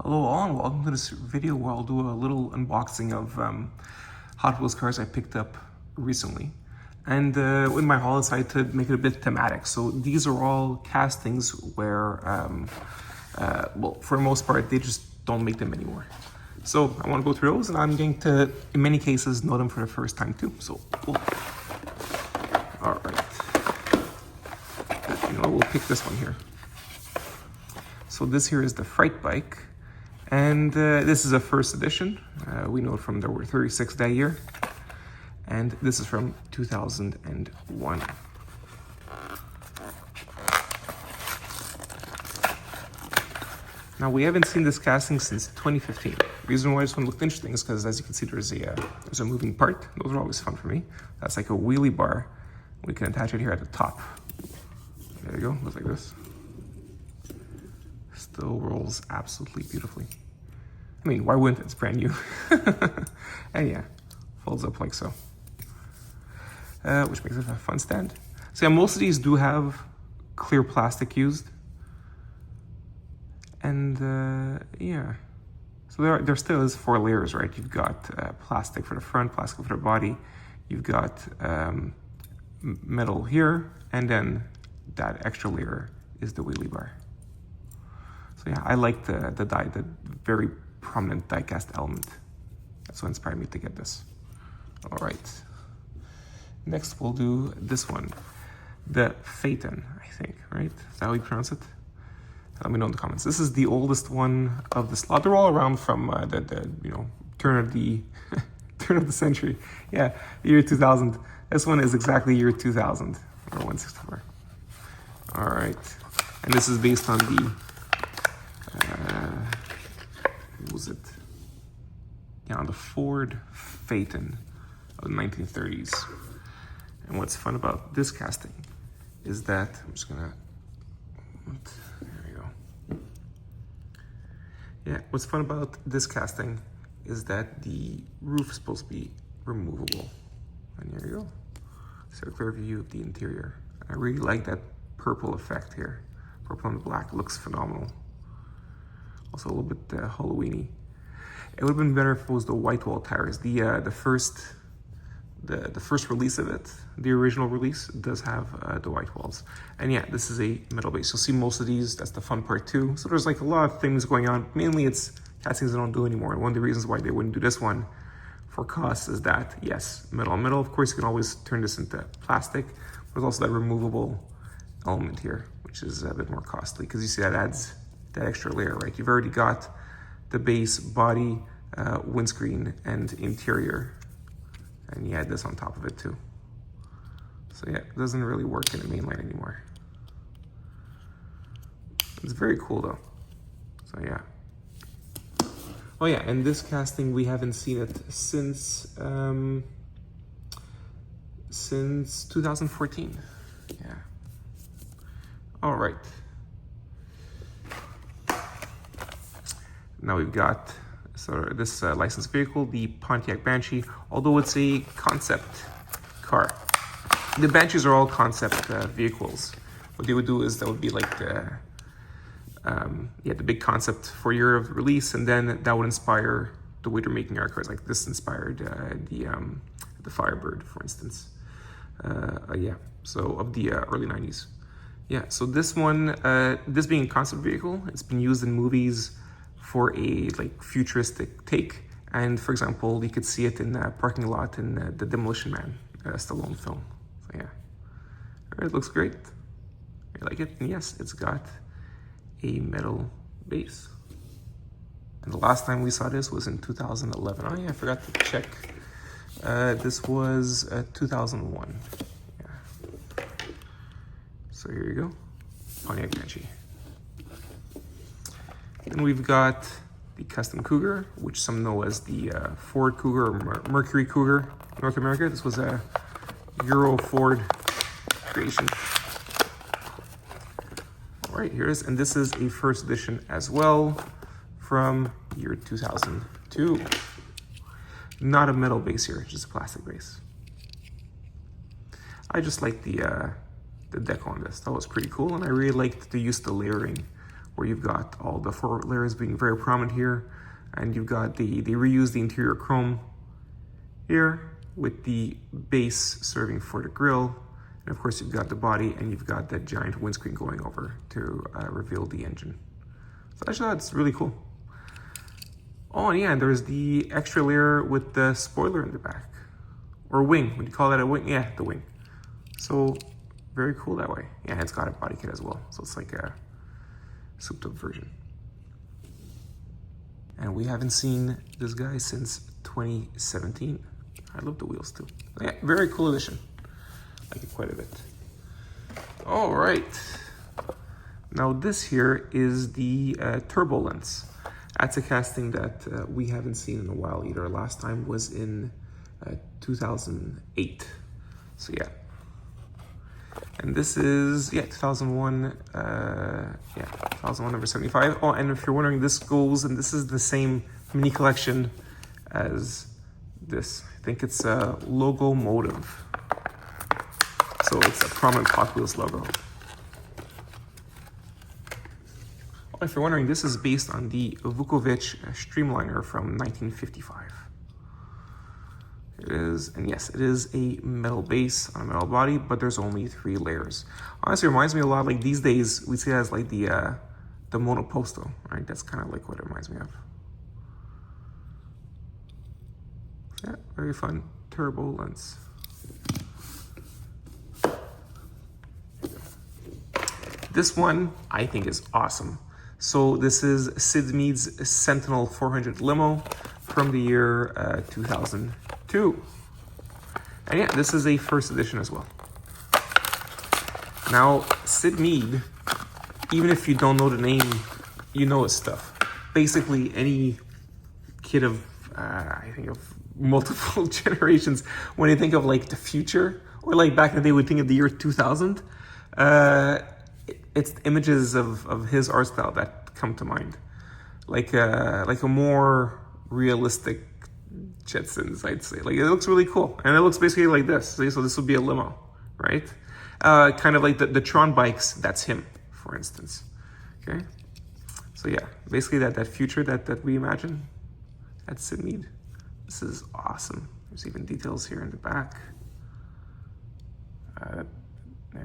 Hello all, and welcome to this video where I'll do a little unboxing of Hot Wheels cars I picked up recently. And with my haul, I decided to make it a bit thematic. So these are all castings where, well, for the most part, they just don't make them anymore. So I want to go through those, and I'm going to, in many cases, know them for the first time too. So cool. All right. You know, we'll pick this one here. So this here is the Fright Bike. And this is a first edition. We know it from there were 36 that year. And this is from 2001. Now we haven't seen this casting since 2015. The reason why this one looked interesting is because, as you can see, there's a moving part. Those are always fun for me. That's like a wheelie bar. We can attach it here at the top. There you go, looks like this. Still rolls absolutely beautifully. I mean, why wouldn't it? It's brand new. And yeah, folds up like so. Which makes it a fun stand. So yeah, most of these do have clear plastic used. And yeah, so there still is 4 layers, right? You've got plastic for the front, plastic for the body. You've got metal here, and then that extra layer is the wheelie bar. So yeah, I like the die, the very prominent die-cast element. That's what inspired me to get this. All right. Next, we'll do this one, the Faton, I think, right? Is that how you pronounce it? Let me know in the comments. This is the oldest one of the slot. They're all around from the turn of the turn of the century. Yeah, year 2000. This one is exactly year 2000 or 164. All right, and this is based on the what was it? Yeah, on the Ford Faton of the 1930s. And what's fun about this casting is that I'm just gonna. There we go. Yeah, what's fun about this casting is that the roof is supposed to be removable. And there you go. So a clear view of the interior. I really like that purple effect here. Purple and black looks phenomenal. Also a little bit Halloween-y. It would have been better if it was the white wall tires. The first release of it, the original release, does have the white walls. And yeah, this is a metal base. You'll see most of these. That's the fun part too. So there's like a lot of things going on. Mainly it's castings they don't do anymore. And one of the reasons why they wouldn't do this one for cost is that, yes, metal on metal. Of course, you can always turn this into plastic. But there's also that removable element here, which is a bit more costly because you see that adds that extra layer, right? You've already got the base, body, windscreen, and interior. And you add this on top of it too. So yeah, it doesn't really work in the main line anymore. It's very cool though. So yeah. Oh yeah, and this casting, we haven't seen it since 2014. Yeah. All right. Now we've got this licensed vehicle, the Pontiac Banshee, although it's a concept car. The Banshees are all concept vehicles. What they would do is that would be like the big concept for year of release, and then that would inspire the way they're making our cars. Like this inspired the Firebird, for instance. Yeah, so of the early 90s. Yeah, so this one, this being a concept vehicle, it's been used in movies for a like futuristic take. And for example, you could see it in the parking lot in the Demolition Man Stallone film. So yeah, it looks great. I like it. And yes, it's got a metal base. And the last time we saw this was in 2011. Oh yeah, I forgot to check. This was 2001. Yeah. So here you go, Pontiac Banshee. Then we've got the custom Cougar, which some know as the Ford Cougar or Mercury Cougar North America. This was a Euro Ford creation. All right, here it is. And this is a first edition as well from year 2002. Not a metal base here, just a plastic base. I just like the deco on this. That was pretty cool. And I really liked the use of the layering where you've got all the 4 layers being very prominent here, and you've got they reused the interior chrome here with the base serving for the grille, and of course you've got the body, and you've got that giant windscreen going over to reveal the engine. So actually that's really cool. Oh yeah, and there's the extra layer with the spoiler in the back, or wing. Would you call that a wing? Yeah, the wing. So very cool that way. Yeah, it's got a body kit as well, so it's like a souped up version. And we haven't seen this guy since 2017. I love the wheels too. Yeah, very cool addition. I like it quite a bit. All right. Now this here is the turbo lens. That's a casting that we haven't seen in a while either. Last time was in 2008. So yeah. And this is, 2001, 2001 number 75. Oh, and if you're wondering, this goes, and this is the same mini collection as this. I think it's a Logo Motive. So it's a prominent Hot Wheels logo. Oh, if you're wondering, this is based on the Vukovic Streamliner from 1955. It is, and yes, it is a metal base on a metal body, but there's only 3 layers. Honestly, it reminds me a lot, like these days, we see it as like the Monoposto, right? That's kind of like what it reminds me of. Yeah, very fun turbo lens. This one I think is awesome. So this is Sid Mead's Sentinel 400 Limo from the year 2002. And yeah, this is a first edition as well. Now, Sid Mead, even if you don't know the name, you know his stuff. Basically, any kid of, I think of multiple generations, when they think of like the future, or like back in the day, would think of the year 2000, it's images of his art style that come to mind. Like a more realistic Jetsons, I'd say. Like, it looks really cool. And it looks basically like this. So this would be a limo, right? Kind of like the Tron bikes, that's him, for instance. Okay? So yeah, basically that future that we imagine, that's Sid Mead. This is awesome. There's even details here in the back. There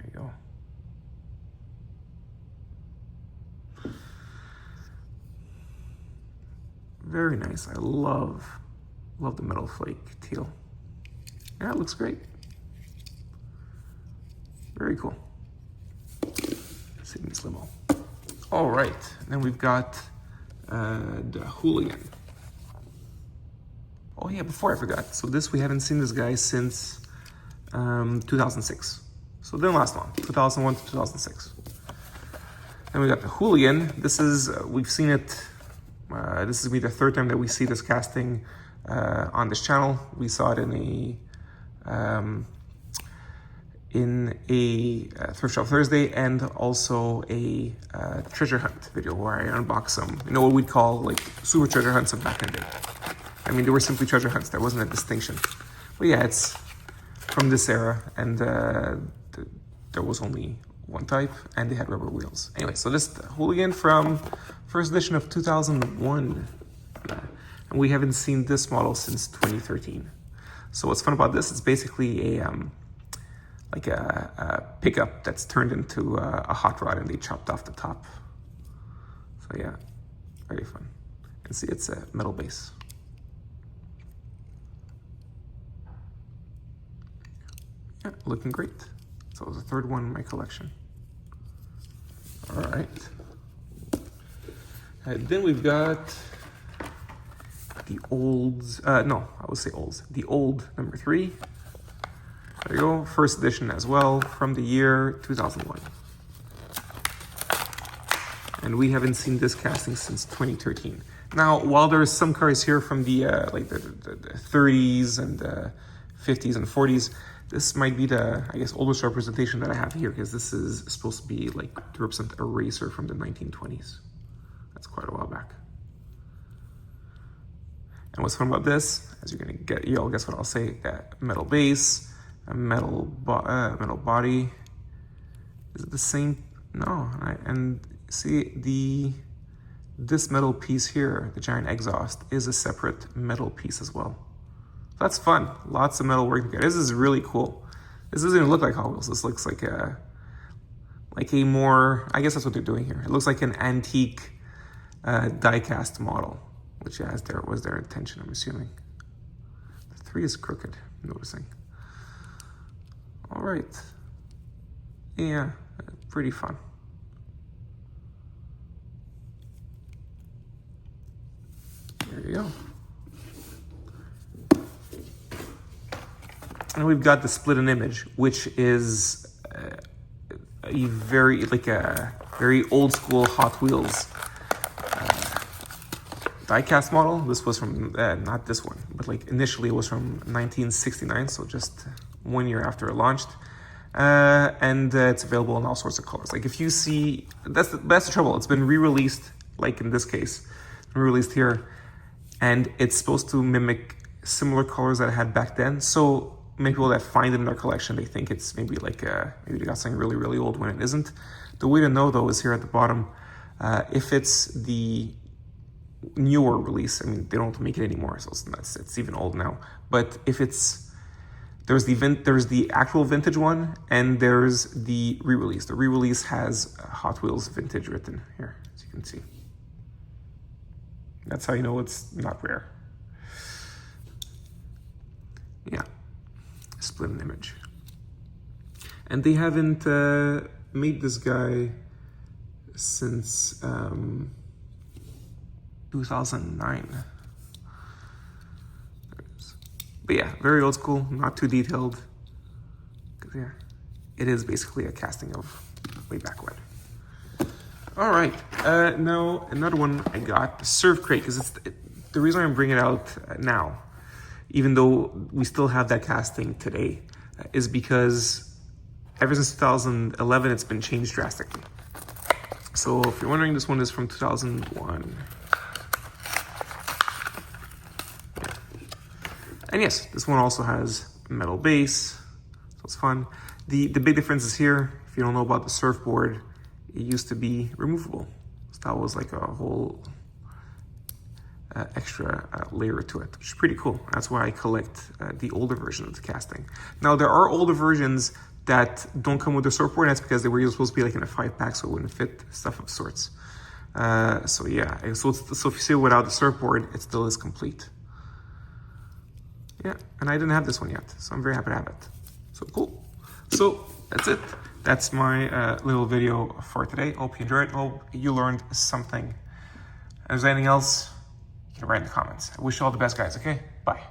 you go. Very nice. I love the metal flake teal. Yeah, it looks great. Very cool. Sydney's Limo. All right, then we've got the Hooligan. Oh yeah, before I forgot. So this, we haven't seen this guy since 2006. So it didn't last long, 2001 to 2006. Then we got the Hooligan. This is, we've seen it, this is the 3rd time that we see this casting on this channel. We saw it in a Thrift Shop Thursday, and also a treasure hunt video where I unbox some, you know, what we'd call like super treasure hunts of back in the day. I mean, they were simply treasure hunts. There wasn't a distinction. But yeah, it's from this era, and there was only one type, and they had rubber wheels. Anyway, so this Hooligan from first edition of 2001. Yeah. And we haven't seen this model since 2013. So what's fun about this, it's basically a pickup that's turned into a hot rod, and they chopped off the top. So yeah, very fun. You can see it's a metal base. Yeah, looking great. So it was the 3rd one in my collection. All right. Then we've got the olds, the old number 3. There you go, first edition as well, from the year 2001. And we haven't seen this casting since 2013. Now, while there's some cars here from the like the 30s and 50s and 40s, this might be the, I guess, oldest representation that I have here, because this is supposed to be like to represent a racer from the 1920s. That's quite a while back. And what's fun about this, as you're gonna get, you'll guess what I'll say, metal base, a metal body. Is it the same? No, and See, this metal piece here, the giant exhaust, is a separate metal piece as well. That's fun. Lots of metal working together. This is really cool. This doesn't even look like Hot Wheels. This looks like a more, I guess that's what they're doing here. It looks like an antique die-cast model, which was their intention, I'm assuming. The 3 is crooked, I'm noticing. All right. Yeah, pretty fun. There you go. And we've got the split and image, which is a very old school Hot Wheels die-cast model. This was from, not this one, but like initially it was from 1969, so just 1 year after it launched. And it's available in all sorts of colors. Like if you see, that's the trouble. It's been re-released, like in this case, re-released here, and it's supposed to mimic similar colors that it had back then. So many people that find it in their collection, they think it's maybe like maybe they got something really, really old when it isn't. The way to know though is here at the bottom. If it's the newer release, I mean they don't make it anymore, so it's even old now. But if it's there's the actual vintage one, and there's the re-release. The re-release has Hot Wheels vintage written here, as you can see. That's how you know it's not rare. Yeah. Split an image. And they haven't made this guy since 2009. But yeah, very old school, not too detailed. Yeah, it is basically a casting of way back when. All right, now another one I got, the Surf Crate, because the reason I'm bringing it out now, even though we still have that casting today, is because ever since 2011, it's been changed drastically. So if you're wondering, this one is from 2001. Yeah. And yes, this one also has a metal base, so it's fun. The big difference is here, if you don't know about the surfboard, it used to be removable. So that was like a whole extra layer to it, which is pretty cool. That's why I collect the older version of the casting. Now there are older versions that don't come with the surfboard, and that's because they were supposed to be like in a 5-pack, so it wouldn't fit, stuff of sorts. So yeah, so if you see it without the surfboard, it still is complete. Yeah, and I didn't have this one yet, so I'm very happy to have it. So cool. So that's it. That's my little video for today. Hope you enjoyed. Hope you learned something. If there's anything else, you can write in the comments. I wish you all the best, guys, okay? Bye.